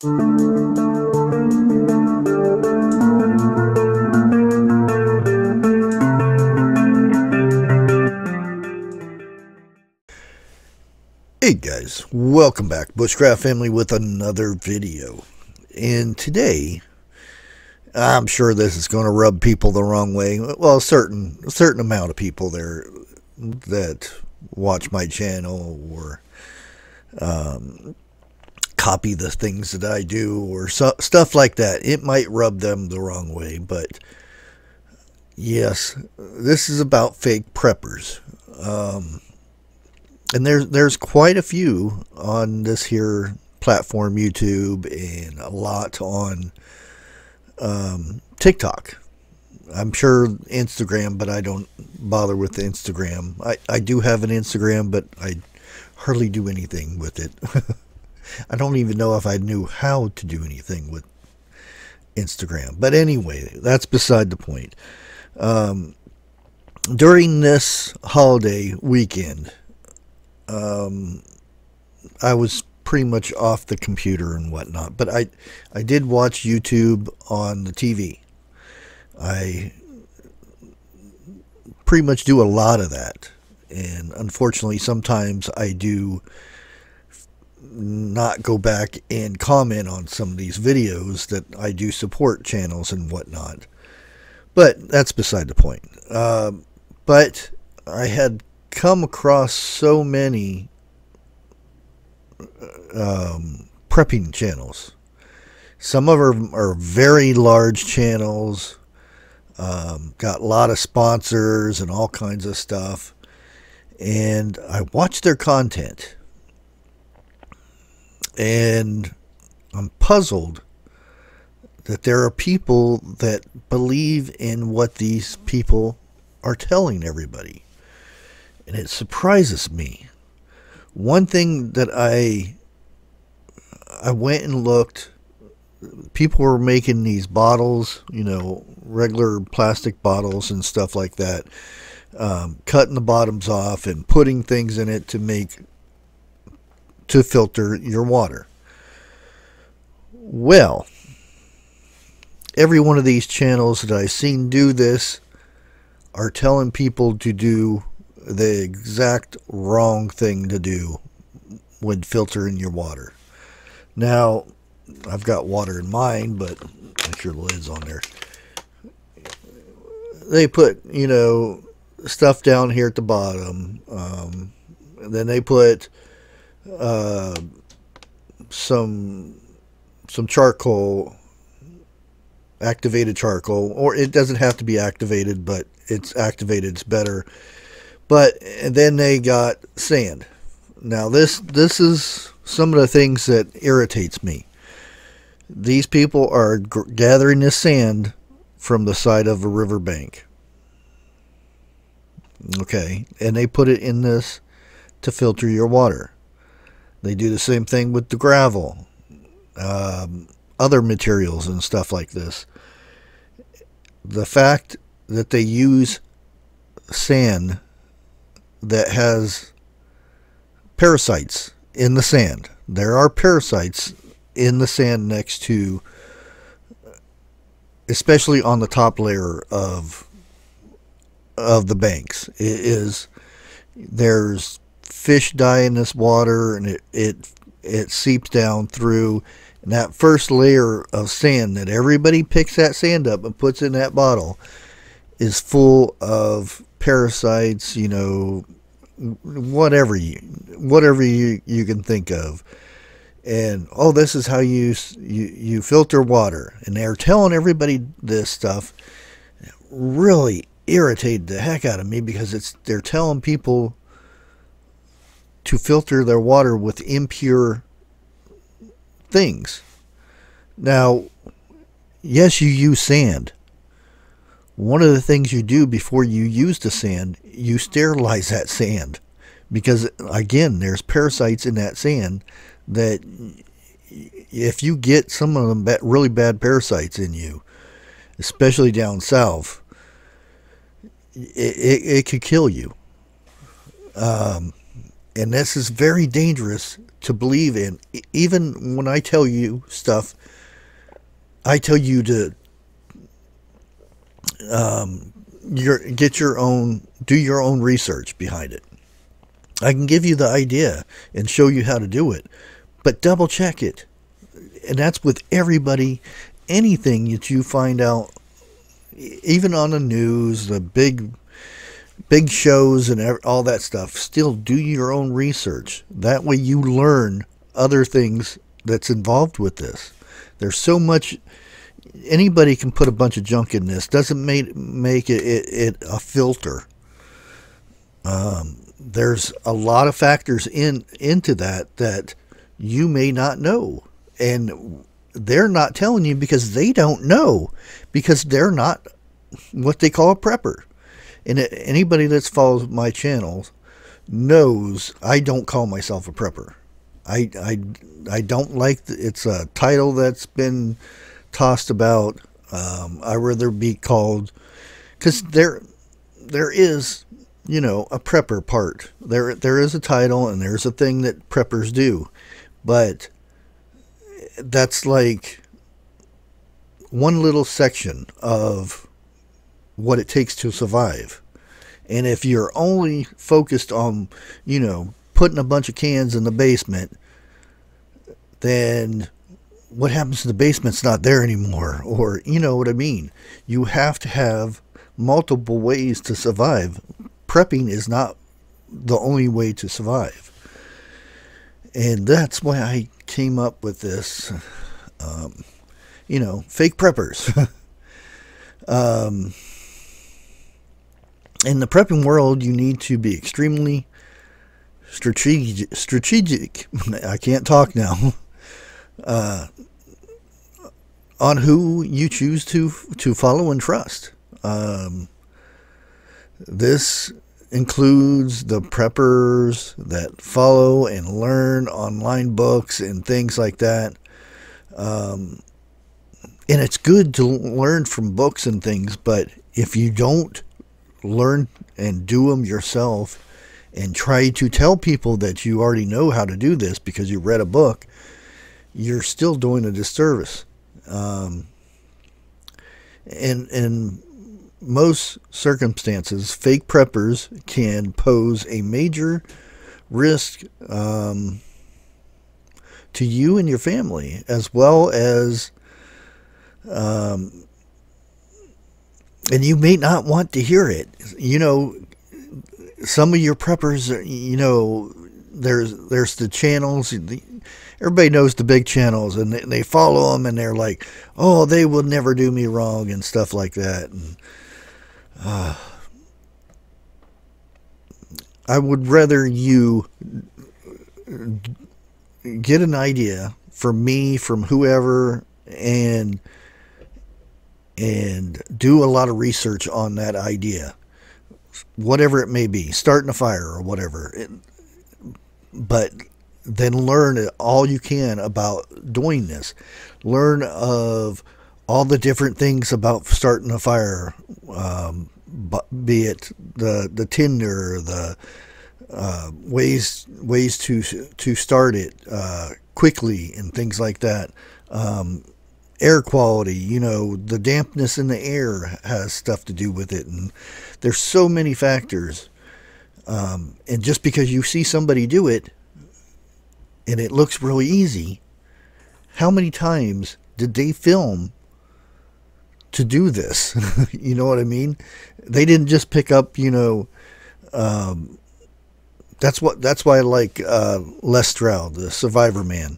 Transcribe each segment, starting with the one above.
Hey guys, welcome back, Bushcraft family, with another video. And today, I'm sure this is going to rub people the wrong way. Well, a certain amount of people there that watch my channel or copy the things that I do or stuff like that. It might rub them the wrong way, but yes, this is about fake preppers. And there's quite a few on this here platform, YouTube, and a lot on TikTok. I'm sure Instagram, but I don't bother with the Instagram. I do have an Instagram, but I hardly do anything with it. I don't even know if I knew how to do anything with Instagram. But anyway, that's beside the point. During this holiday weekend, I was pretty much off the computer and whatnot, but I did watch YouTube on the TV. I pretty much do a lot of that, and unfortunately sometimes I do not go back and comment on some of these videos that I do support channels and whatnot, but that's beside the point. But I had come across so many prepping channels. Some of them are very large channels, got a lot of sponsors and all kinds of stuff, and I watch their content and I'm puzzled that there are people that believe in what these people are telling everybody. And it surprises me. One thing that I went and looked, people were making these bottles, you know, regular plastic bottles and stuff like that, cutting the bottoms off and putting things in it to filter your water. Well, every one of these channels that I've seen do this are telling people to do the exact wrong thing to do when filtering your water. Now, I've got water in mine, but make sure the lid's on there. They put, you know, stuff down here at the bottom. And then they put some charcoal, activated charcoal, or it doesn't have to be activated, but it's activated, it's better. But then they got sand. Now this is some of the things that irritates me. These people are gathering this sand from the side of a riverbank. Okay, and they put it in this to filter your water. They do the same thing with the gravel, other materials and stuff like this. The fact that they use sand that has parasites in the sand. There are parasites in the sand next to, especially on the top layer of the banks. There's fish die in this water, and it seeps down through, and that first layer of sand that everybody picks that sand up and puts in that bottle is full of parasites, you know, whatever you can think of. And oh, this is how you filter water, and they're telling everybody this stuff. It really irritated the heck out of me, because they're telling people to filter their water with impure things. Now, yes, you use sand. One of the things you do before you use the sand, you sterilize that sand, because again, there's parasites in that sand that if you get some of them really bad parasites in you, especially down south, it could kill you. And this is very dangerous to believe in. Even when I tell you stuff, I tell you to do your own research behind it. I can give you the idea and show you how to do it, but double check it. And that's with everybody. Anything that you find out, even on the news, the big shows and all that stuff, still do your own research. That way you learn other things that's involved with this. There's so much. Anybody can put a bunch of junk in this. Doesn't make it a filter. There's a lot of factors into that you may not know, and they're not telling you because they don't know, because they're not what they call a prepper. And anybody that's followed my channel knows I don't call myself a prepper. I don't like it's a title that's been tossed about. I rather be called, because there is, a prepper part. There is a title and there's a thing that preppers do, but that's like one little section of what it takes to survive. And if you're only focused on, putting a bunch of cans in the basement, then what happens to the basement's not there anymore, or you know what I mean. You have to have multiple ways to survive. Prepping is not the only way to survive. And that's why I came up with this, fake preppers. In the prepping world, you need to be extremely strategic. I can't talk now. On who you choose to follow and trust. This includes the preppers that follow and learn online books and things like that. And it's good to learn from books and things, but if you don't learn and do them yourself and try to tell people that you already know how to do this because you read a book, you're still doing a disservice. In most circumstances, fake preppers can pose a major risk to you and your family, as well as and you may not want to hear it. Some of your preppers, there's the channels. Everybody knows the big channels, and they follow them, and they're like, oh, they will never do me wrong and stuff like that. And I would rather you get an idea from me, from whoever, and do a lot of research on that idea, whatever it may be, starting a fire or whatever. But then learn all you can about doing this. Learn of all the different things about starting a fire, be it the tinder, the ways to start it quickly, and things like that. Air quality, the dampness in the air has stuff to do with it, and there's so many factors. And just because you see somebody do it and it looks really easy, how many times did they film to do this? You know what I mean? They didn't just pick up, that's why I like Les Stroud, the Survivor Man.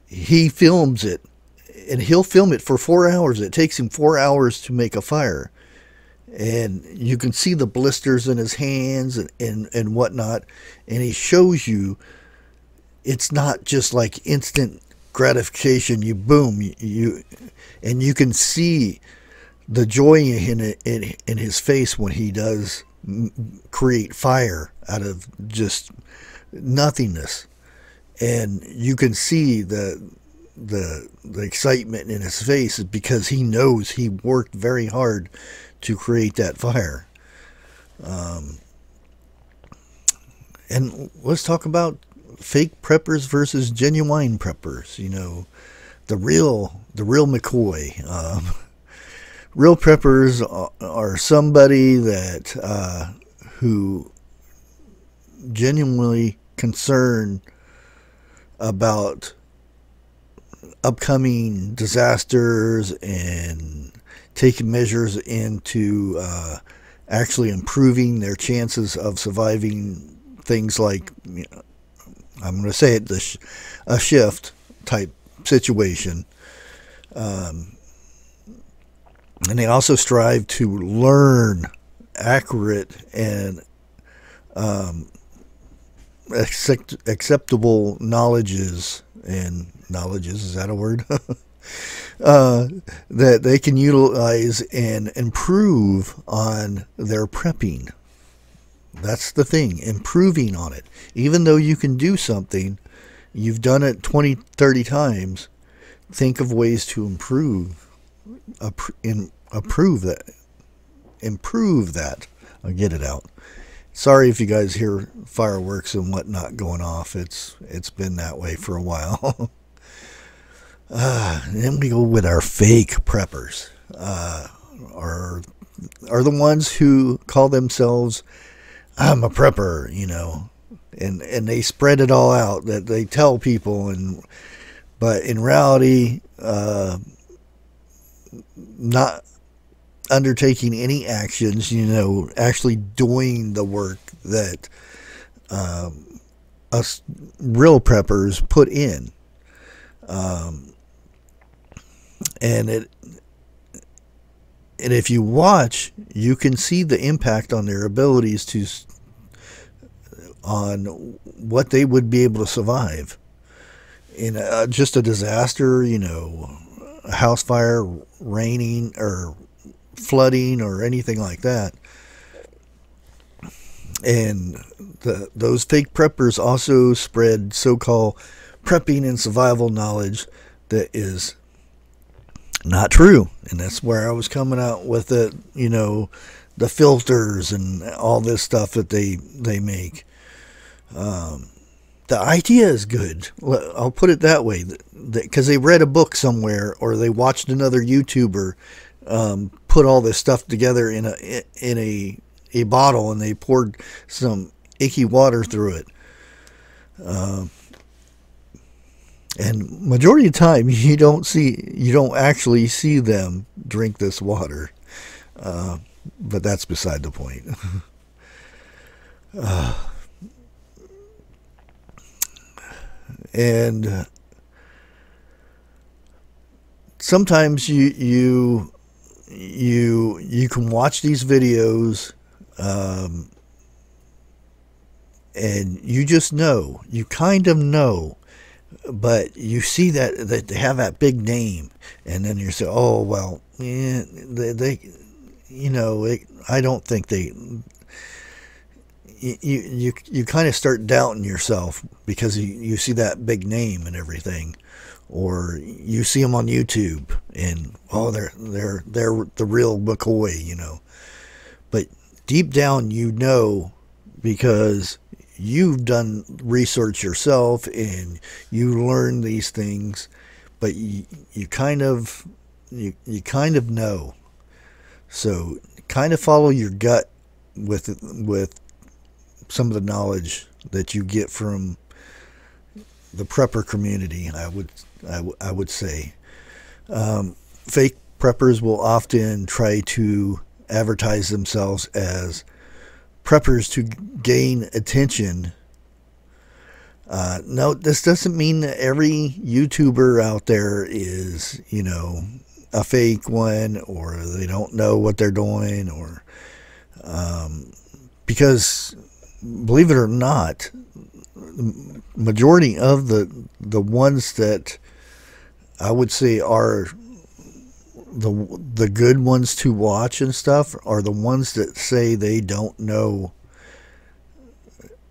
He films it, and he'll film it for 4 hours. It takes him 4 hours to make a fire. And you can see the blisters in his hands and whatnot. And he shows you it's not just like instant gratification. You boom, and you can see the joy in his face when he does create fire out of just nothingness. And you can see the excitement in his face, because he knows he worked very hard to create that fire. And let's talk about fake preppers versus genuine preppers. The real McCoy. Real preppers are somebody that who genuinely concerned about upcoming disasters and taking measures into actually improving their chances of surviving things like, I'm going to say it, a shift type situation. And they also strive to learn accurate and acceptable knowledges, is that a word? That they can utilize and improve on their prepping. That's the thing, improving on it. Even though you can do something, you've done it 20, 30 times, think of ways to improve that. I'll get it out. Sorry if you guys hear fireworks and whatnot going off. It's been that way for a while. Then we go with our fake preppers. Are the ones who call themselves, I'm a prepper, and they spread it all out, that they tell people, but in reality, not undertaking any actions, actually doing the work that us real preppers put in. And if you watch, you can see the impact on their abilities on what they would be able to survive in just a disaster, a house fire, raining, or flooding, or anything like that. And those fake preppers also spread so-called prepping and survival knowledge that is not true. And that's where I was coming out with it, the filters and all this stuff that they make. The idea is good. I'll put it that way, because they read a book somewhere, or they watched another YouTuber put all this stuff together in a bottle, and they poured some icky water through it. And majority of the time, you don't actually see them drink this water. But that's beside the point. And sometimes you can watch these videos, and you kind of know, but you see that they have that big name, and then you say, oh well, yeah, I don't think they. You kind of start doubting yourself because you see that big name and everything, or you see them on YouTube and they're the real McCoy, but deep down because you've done research yourself and you learn these things, but you kind of know. So kind of follow your gut with some of the knowledge that you get from the prepper community. I would say fake preppers will often try to advertise themselves as preppers to gain attention. No, this doesn't mean that every YouTuber out there is, a fake one, or they don't know what they're doing, or because believe it or not, the majority of the ones that I would say are the good ones to watch and stuff are the ones that say they don't know,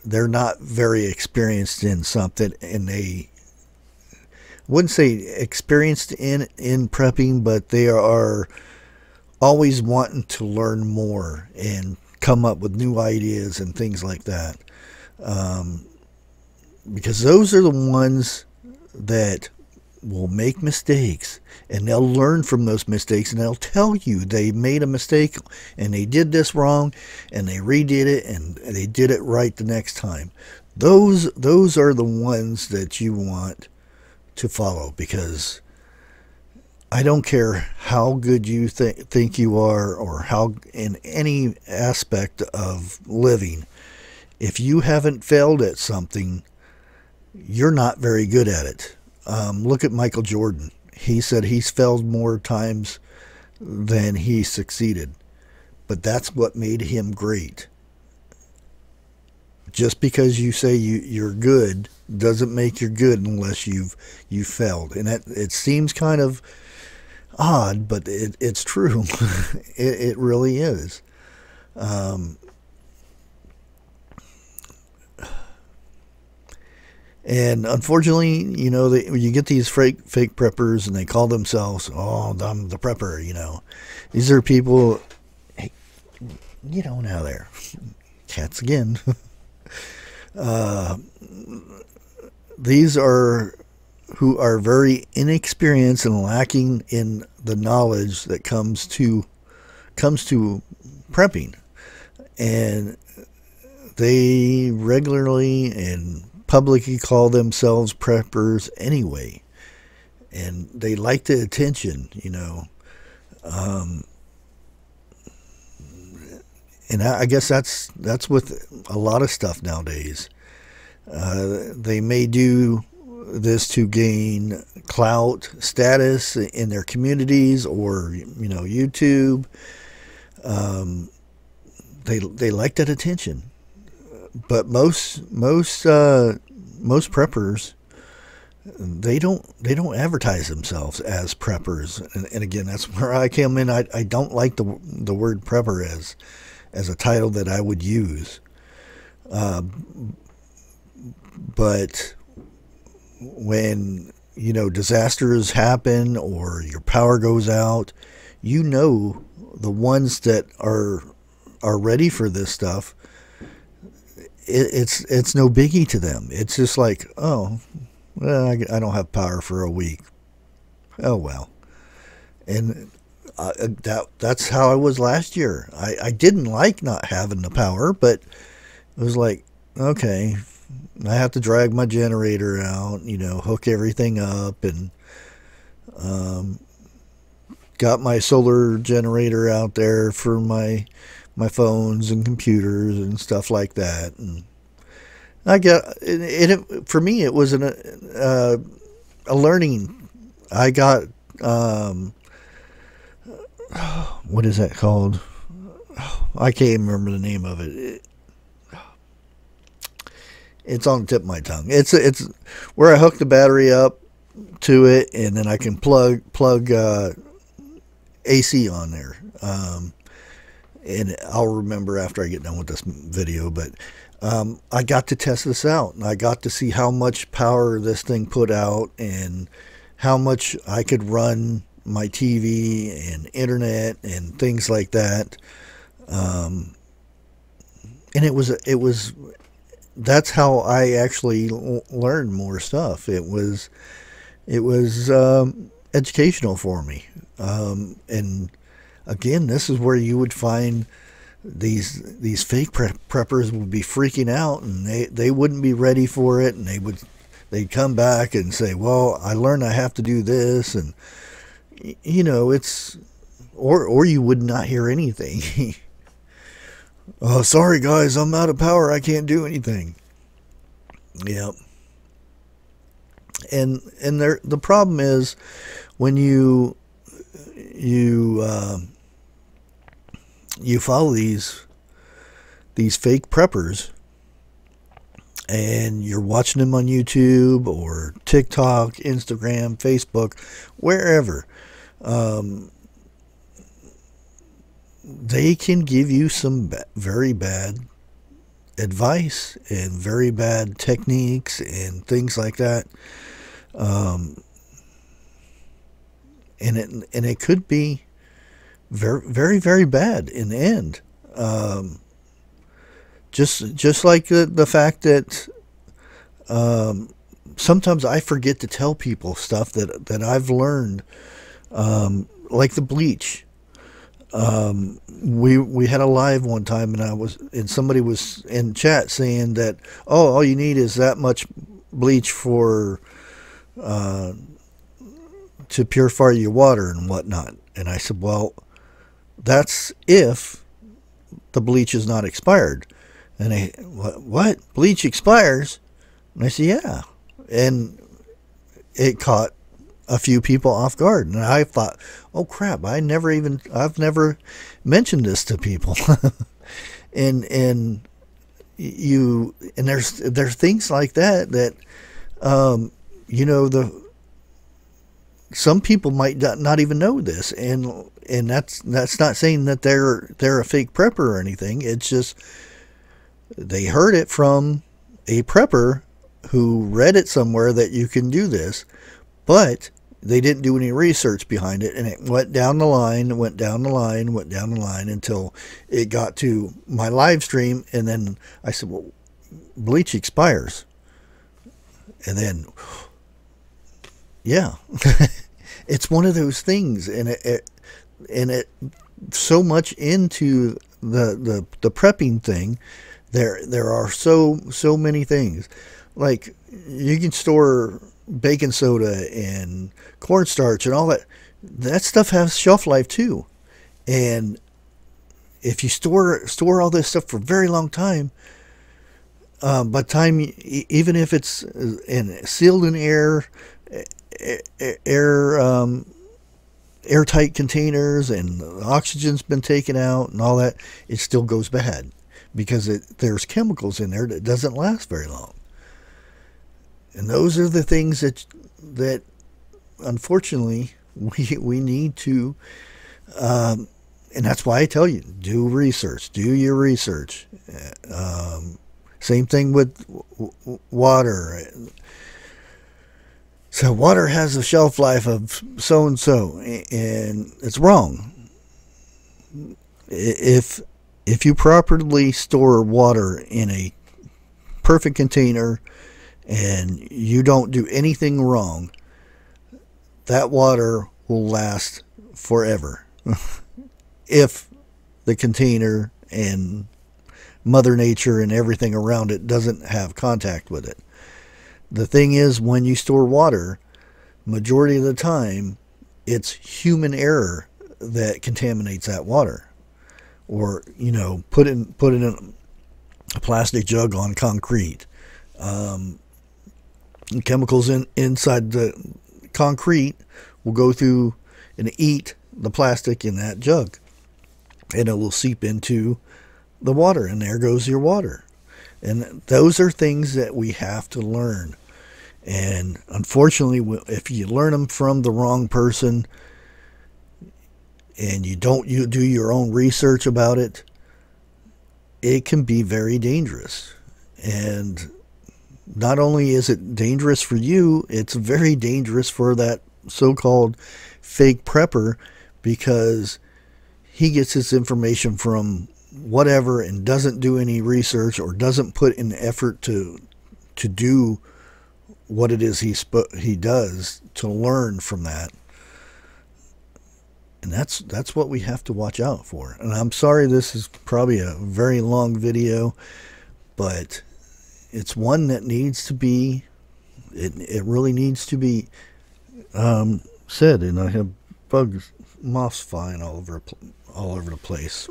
they're not very experienced in something, and they wouldn't say experienced in prepping, but they are always wanting to learn more and come up with new ideas and things like that. because those are the ones that will make mistakes, and they'll learn from those mistakes, and they'll tell you they made a mistake and they did this wrong, and they redid it and they did it right the next time. Those are the ones that you want to follow, because I don't care how good you think you are, or how in any aspect of living, if you haven't failed at something, you're not very good at it. Look at Michael Jordan. He said he's failed more times than he succeeded, but that's what made him great. Just because you say you're good doesn't make you good unless you've failed. And it seems kind of odd, but it's true. It really is. And unfortunately, you get these fake preppers, and they call themselves, "Oh, I'm the prepper." These are people. Hey, get on out of there, cats again. These are who are very inexperienced and lacking in the knowledge that comes to prepping, and they regularly and publicly call themselves preppers anyway, and they like the attention, and I guess that's with a lot of stuff nowadays. They may do this to gain clout, status in their communities, or YouTube. They like that attention, but most preppers, they don't advertise themselves as preppers, and again, that's where I came in. I don't like the word prepper as a title that I would use, but when disasters happen or your power goes out, the ones that are ready for this stuff, it's no biggie to them. It's just like, oh, well, I don't have power for a week. Oh well. And that's how I was last year. I didn't like not having the power, but it was like, okay, I have to drag my generator out, hook everything up, and got my solar generator out there for my phones and computers and stuff like that. And I got it. For me, it was a learning. I got what is that called? I can't even remember the name of it. It's on the tip of my tongue. It's where I hook the battery up to it, and then I can plug AC on there. And I'll remember after I get done with this video, but I got to test this out, and I got to see how much power this thing put out, and how much I could run my TV and internet and things like that. And it was that's how I actually learned more stuff. It was educational for me. And again, this is where you would find these fake preppers would be freaking out, and they wouldn't be ready for it, and they'd come back and say, well, I learned I have to do this, and it's or you would not hear anything. Oh, sorry guys, I'm out of power, I can't do anything. Yep. And the problem is when you follow these fake preppers, and you're watching them on YouTube or TikTok, Instagram, Facebook, wherever. They can give you some very bad advice and very bad techniques and things like that. And it could be very, very, very bad in the end. Just like the fact that sometimes I forget to tell people stuff that I've learned, like the bleach. We had a live one time, and somebody was in chat saying that, oh, all you need is that much bleach for to purify your water and whatnot. And I said, well, that's if the bleach is not expired. And they, what? Bleach expires? And I said, yeah. And it caught a few people off guard. And I thought, oh crap, I've never mentioned this to people. and there's things like that, some people might not even know this, and that's not saying that they're a fake prepper or anything. It's just they heard it from a prepper who read it somewhere that you can do this, but they didn't do any research behind it, and it went down the line until it got to my live stream. And then I said, well, bleach expires. And then, yeah, it's one of those things, and it so much into the prepping thing. There are so many things. Like, you can store baking soda and cornstarch and all that. That stuff has shelf life too. And if you store all this stuff for a very long time, by the time, even if it's sealed in airtight containers and the oxygen's been taken out and all that, it still goes bad because there's chemicals in there that doesn't last very long. And those are the things that unfortunately we need to, and that's why I tell you, do research, do your research. Same thing with water. So water has a shelf life of so and so, and it's wrong. If you properly store water in a perfect container and you don't do anything wrong, that water will last forever. If the container and Mother Nature and everything around it doesn't have contact with it. The thing is, when you store water, majority of the time, it's human error that contaminates that water. Or, put in a plastic jug on concrete. Chemicals inside the concrete will go through and eat the plastic in that jug, and it will seep into the water, and there goes your water. And those are things that we have to learn. And unfortunately, if you learn them from the wrong person and you do your own research about it, it can be very dangerous. And not only is it dangerous for you, it's very dangerous for that so-called fake prepper, because he gets his information from whatever and doesn't do any research or doesn't put in effort to do what it is he does to learn from that. And that's what we have to watch out for. And I'm sorry this is probably a very long video, but it's one that needs to be, it really needs to be said. And I have bugs, moths flying all over the place.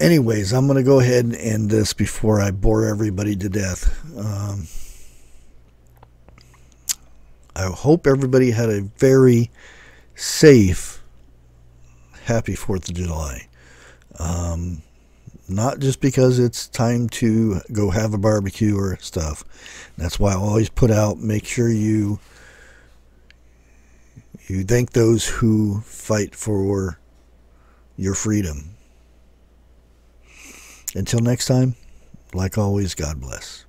Anyways, I'm going to go ahead and end this before I bore everybody to death. I hope everybody had a very safe, happy 4th of July. Not just because it's time to go have a barbecue or stuff. That's why I always put out, make sure you thank those who fight for your freedom. Until next time, like always, God bless.